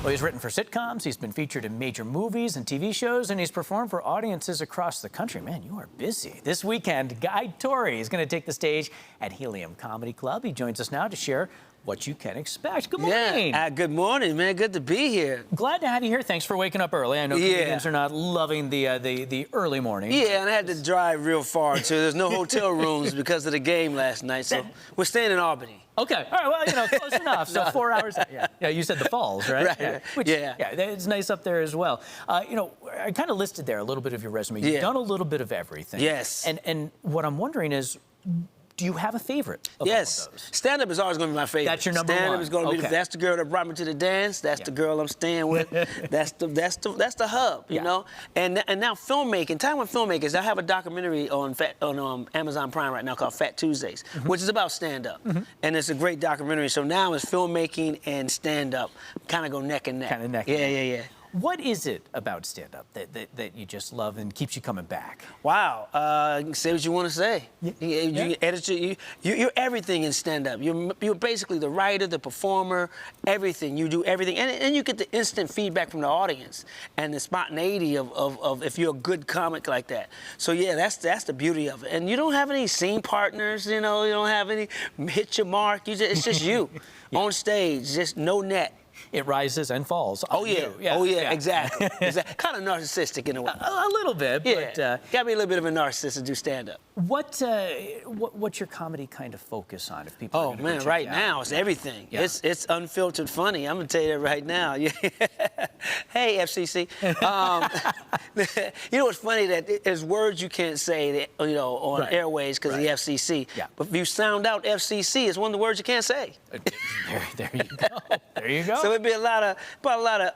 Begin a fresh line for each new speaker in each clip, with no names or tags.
Well, he's written for sitcoms, he's been featured in major movies and TV shows, and he's performed for audiences across the country. Man, you are busy. This weekend, Torry is going to take the stage at Helium Comedy Club. He joins us now to share what you can expect. Good morning.
Yeah, good morning, man. Good to be here.
Glad to have you here. Thanks for waking up early. I know comedians are not loving the early morning.
Yeah, and I had to drive real far, too. There's no hotel rooms because of the game last night, so we're staying in Albany.
Okay. All right. Well, you know, close enough. So 4 hours. Yeah. You said the Falls, right?
Right.
Yeah. Which, yeah. It's nice up there as well. You know, I kind of listed there a little bit of your resume. You've done a little bit of everything.
Yes.
And what I'm wondering is, do you have a favorite of all of those?
Stand-up is always going to be my favorite.
That's your number one.
Stand-up is going to be that's the girl that brought me to the dance. That's the girl I'm staying with. that's the hub, you know. And now filmmaking. Time with filmmakers. I have a documentary on Amazon Prime right now called Fat Tuesdays, which is about stand-up, and it's a great documentary. So now it's filmmaking and stand-up kind of go neck and neck.
Kind of neck.
Yeah.
What is it about stand-up that you just love and keeps you coming back?
Wow. You can say what you want to say. You're everything in stand-up. You're basically the writer, the performer, everything. You do everything. And you get the instant feedback from the audience and the spontaneity of if you're a good comic like that. So, yeah, that's the beauty of it. And you don't have any scene partners, you know. You don't have any hit your mark. It's just you on stage, just no net.
It rises and falls.
Oh, yeah. Exactly. Kind of narcissistic in a way.
A little bit, but...
Got me a little bit of a narcissist to do stand-up.
What's your comedy kind of focus on? If people
Oh, man, right now, it's everything.
Yeah.
It's unfiltered funny. I'm going to tell you that right now. Hey, FCC. You know what's funny? That there's words you can't say, that, you know, on airways because of the FCC. Yeah. But if you sound out FCC, it's one of the words you can't say.
There you go. There you go.
So it'd be a lot of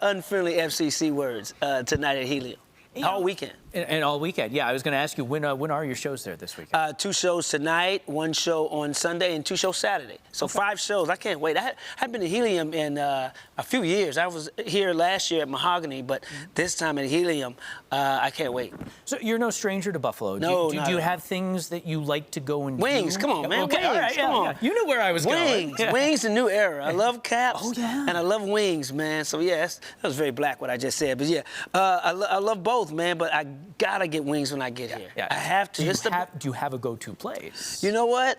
unfriendly FCC words tonight at Helium. All weekend.
And all weekend. Yeah, I was going to ask you, when are your shows there this weekend?
2 shows tonight, 1 show on Sunday, and 2 shows Saturday. So 5 shows. I can't wait. I haven't been to Helium in a few years. I was here last year at Mahogany, but this time at Helium, I can't wait.
So you're no stranger to Buffalo.
No,
do you have things that you like to go and
Wings,
do?
come on, man.
Okay,
Wings,
all right,
come on.
You knew where I was going.
Wings, the new era. I love caps.
Oh, yeah.
And I love wings, man. So, yeah, that was very black what I just said. But, yeah, I love both, man, but I got to get wings when I get here. I have to.
Do you have a go-to place?
You know what?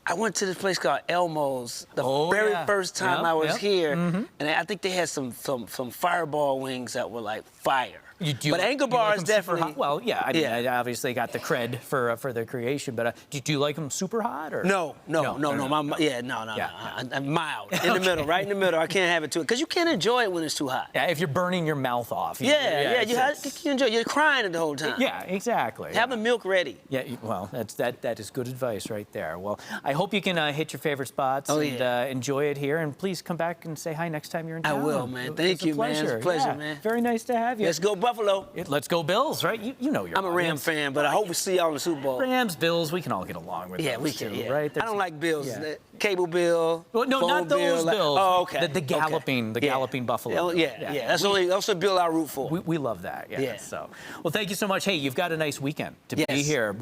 I went to this place called Elmo's the very first time I was here, and I think they had some Fireball wings that were like fire. But Anchor Bar is definitely...
Well, yeah, I mean, I obviously got the cred for their creation, but do you like them super hot? Or?
No. I'm mild, in the middle, right in the middle. I can't have it too, because you can't enjoy it when it's too hot.
Yeah, if you're burning your mouth off.
You enjoy it. You're crying the whole time.
Yeah, exactly.
Have the milk ready.
Yeah, well, that is good advice right there. Well, I hope you can hit your favorite spots and enjoy it here, and please come back and say hi next time you're in town.
I will, man. Thank you, man. It's a pleasure, man.
Very nice to have you.
Let's go Buffalo.
Let's go Bills, right? You know you're.
I'm a Ram fan, but I hope we see y'all in the Super Bowl.
Rams, Bills, we can all get along with
we can,
too, right?
I don't like Bills. Cable Bill.
Well, no, not those Bills.
Oh, okay.
The galloping Buffalo.
Yeah. That's a Bill I root for.
We love that. Yeah. So, well, thank you so much. Hey, you've got a nice weekend to be here.